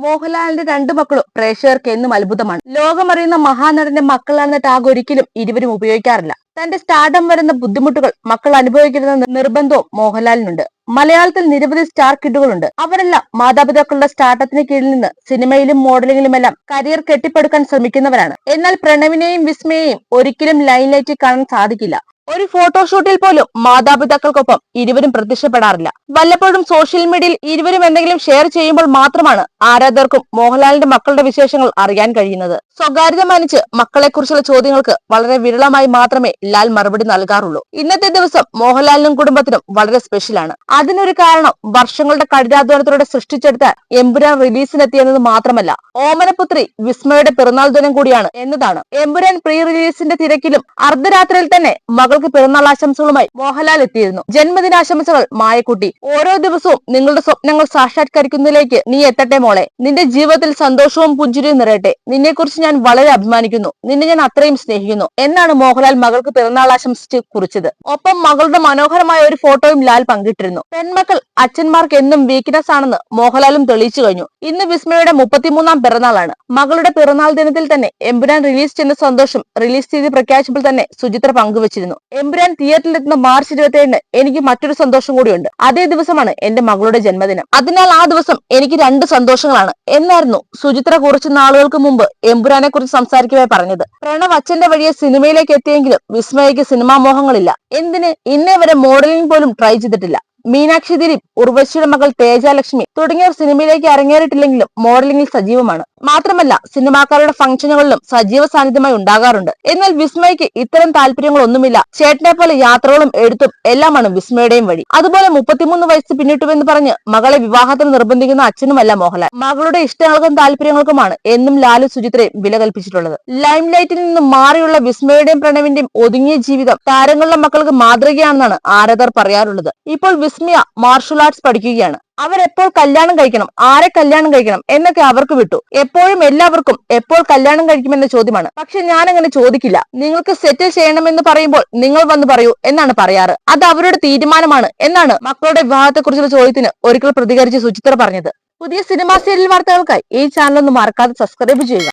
മോഹൻലാലിന്റെ രണ്ടു മക്കളും പ്രേക്ഷകർക്ക് എന്നും അത്ഭുതമാണ്. ലോകമറിയുന്ന മഹാനടന്റെ മക്കളാണെന്ന ടാഗ് ഒരിക്കലും ഇരുവരും ഉപയോഗിക്കാറില്ല. തന്റെ സ്റ്റാർഡം വരുന്ന ബുദ്ധിമുട്ടുകൾ മക്കൾ അനുഭവിക്കരുതെന്ന നിർബന്ധവും മോഹൻലാലിനുണ്ട്. മലയാളത്തിൽ നിരവധി സ്റ്റാർ കിഡുകളുണ്ട്. അവരെല്ലാം മാതാപിതാക്കളുടെ സ്റ്റാർട്ടത്തിന് കീഴിൽ നിന്ന് സിനിമയിലും മോഡലിംഗിലുമെല്ലാം കരിയർ കെട്ടിപ്പടുക്കാൻ ശ്രമിക്കുന്നവരാണ്. എന്നാൽ പ്രണവിനെയും വിസ്മയെയും ഒരിക്കലും ലൈൻലൈറ്റിൽ കാണാൻ സാധിക്കില്ല. ഒരു ഫോട്ടോഷൂട്ടിൽ പോലും മാതാപിതാക്കൾക്കൊപ്പം ഇരുവരും പ്രത്യക്ഷപ്പെടാറില്ല. വല്ലപ്പോഴും സോഷ്യൽ മീഡിയയിൽ ഇരുവരും എന്തെങ്കിലും ഷെയർ ചെയ്യുമ്പോൾ മാത്രമാണ് ആരാധകർക്കും മോഹൻലാലിന്റെ മക്കളുടെ വിശേഷങ്ങൾ അറിയാൻ കഴിയുന്നത്. സ്വകാര്യത മാനിച്ച് മക്കളെക്കുറിച്ചുള്ള ചോദ്യങ്ങൾക്ക് വളരെ വിരളമായി മാത്രമേ ലാൽ മറുപടി നൽകാറുള്ളൂ. ഇന്നത്തെ ദിവസം മോഹൻലാലിനും കുടുംബത്തിനും വളരെ സ്പെഷ്യലാണ്. അതിനൊരു കാരണം വർഷങ്ങളുടെ കഠിനാധ്വാനത്തിലൂടെ സൃഷ്ടിച്ചെടുത്ത എമ്പുരാൻ റിലീസിനെത്തിയെന്നത് മാത്രമല്ല, ഓമനപുത്രി വിസ്മയുടെ പിറന്നാൾ ദിനം കൂടിയാണ് എന്നതാണ്. എമ്പുരാൻ പ്രീ റിലീസിന്റെ തിരക്കിലും അർദ്ധരാത്രിയിൽ തന്നെ മകൾക്ക് പിറന്നാൾ ആശംസകളുമായി മോഹൻലാൽ എത്തിയിരുന്നു. ജന്മദിനാശംസകൾ മായക്കുട്ടി. ഓരോ ദിവസവും നിങ്ങളുടെ സ്വപ്നങ്ങൾ സാക്ഷാത്കരിക്കുന്നതിലേക്ക് നീ എത്തട്ടെ മോളെ. നിന്റെ ജീവിതത്തിൽ സന്തോഷവും പുഞ്ചിരിയും നിറയട്ടെ. നിന്നെക്കുറിച്ച് ഞാൻ വളരെ അഭിമാനിക്കുന്നു. നിന്നെ ഞാൻ അത്രയും സ്നേഹിക്കുന്നു എന്നാണ് മോഹൻലാൽ മകൾക്ക് പിറന്നാൾ ആശംസിച്ച് കുറിച്ചത്. ഒപ്പം മകളുടെ മനോഹരമായ ഒരു ഫോട്ടോയും ലാൽ പങ്കിട്ടിരുന്നു. പെൺമക്കൾ അച്ഛന്മാർക്ക് എന്നും വീക്ക്നെസ് ആണെന്ന് മോഹൻലാലും തെളിയിച്ചു കഴിഞ്ഞു. ഇന്ന് വിസ്മയുടെ 33ാം പിറന്നാളാണ്. മകളുടെ പിറന്നാൾ ദിനത്തിൽ തന്നെ എമ്പുരാൻ റിലീസ് ചെയ്യുന്ന സന്തോഷം റിലീസ് തീയതി പ്രഖ്യാപിച്ചപ്പോൾ തന്നെ സുചിത്ര പങ്കുവച്ചിരുന്നു. എമ്പുരാൻ തിയേറ്ററിലെത്തുന്ന മാർച്ച് 27-ന് എനിക്ക് മറ്റൊരു സന്തോഷം കൂടിയുണ്ട്. അതേ ദിവസമാണ് എന്റെ മകളുടെ ജന്മദിനം. അതിനാൽ ആ ദിവസം എനിക്ക് 2 സന്തോഷങ്ങളാണ് എന്നായിരുന്നു സുചിത്ര കുറച്ചു നാളുകൾക്ക് മുമ്പ് എമ്പുരാനെ കുറിച്ച് സംസാരിക്കവേ പറഞ്ഞത്. പ്രണവ് അച്ഛന്റെ വഴിയെ സിനിമയിലേക്ക് എത്തിയെങ്കിലും വിസ്മയയ്ക്ക് സിനിമാ മോഹങ്ങളില്ല. എന്തിന് ഇന്നേ വരെ മോഡലിംഗ് പോലും ട്രൈ ചെയ്തിട്ടില്ല. മീനാക്ഷി ദിലീപ്, ഉർവശിയുടെ മകൾ തേജലക്ഷ്മി തുടങ്ങിയവർ സിനിമയിലേക്ക് അരങ്ങേറിയിട്ടില്ലെങ്കിലും മോഡലിംഗിൽ സജീവമാണ്. മാത്രമല്ല സിനിമാക്കാരുടെ ഫംഗ്ഷനുകളിലും സജീവ സാന്നിധ്യമായി ഉണ്ടാകാറുണ്ട്. എന്നാൽ വിസ്മയ്ക്ക് ഇത്തരം താല്പര്യങ്ങളൊന്നുമില്ല. ചേട്ടനെ പോലെ യാത്രകളും എഴുത്തും എല്ലാമാണ് വിസ്മയുടെയും വഴി. അതുപോലെ 33 വയസ്സ് പിന്നിട്ടുവെന്ന് പറഞ്ഞ് മകളെ വിവാഹത്തിന് നിർബന്ധിക്കുന്ന അച്ഛനുമല്ല മോഹൻലാൽ. മകളുടെ ഇഷ്ടങ്ങൾക്കും താല്പര്യങ്ങൾക്കുമാണ് എന്നും ലാലു സുചിത്രയും വില കൽപ്പിച്ചിട്ടുള്ളത്. ലൈം ലൈറ്റിൽ നിന്നും മാറിയുള്ള വിസ്മയുടെയും പ്രണവിന്റെയും ഒതുങ്ങിയ ജീവിതം താരങ്ങളുടെ മക്കൾക്ക് മാതൃകയാണെന്നാണ് ആരാധകർ പറയാറുള്ളത്. ഇപ്പോൾ വിസ്മയ മാർഷൽ ആർട്സ് പഠിക്കുകയാണ്. അവരെപ്പോൾ കല്യാണം കഴിക്കണം, ആരെ കല്യാണം കഴിക്കണം എന്നൊക്കെ അവർക്ക് വിട്ടു. എപ്പോഴും എല്ലാവർക്കും എപ്പോൾ കല്യാണം കഴിക്കുമെന്ന ചോദ്യമാണ്. പക്ഷെ ഞാൻ അങ്ങനെ ചോദിക്കില്ല. നിങ്ങൾക്ക് സെറ്റിൽ ചെയ്യണമെന്ന് പറയുമ്പോൾ നിങ്ങൾ വന്ന് പറയൂ എന്നാണ് പറയാറ്. അത് അവരുടെ തീരുമാനമാണ് എന്നാണ് മക്കളുടെ വിവാഹത്തെക്കുറിച്ചുള്ള ചോദ്യത്തിന് ഒരിക്കൽ പ്രതികരിച്ച് സുചിത്ര പറഞ്ഞത്. പുതിയ സിനിമാ സീരിയൽ വാർത്തകൾക്കായി ഈ ചാനൽ ഒന്ന് മറക്കാതെ സബ്സ്ക്രൈബ് ചെയ്യുക.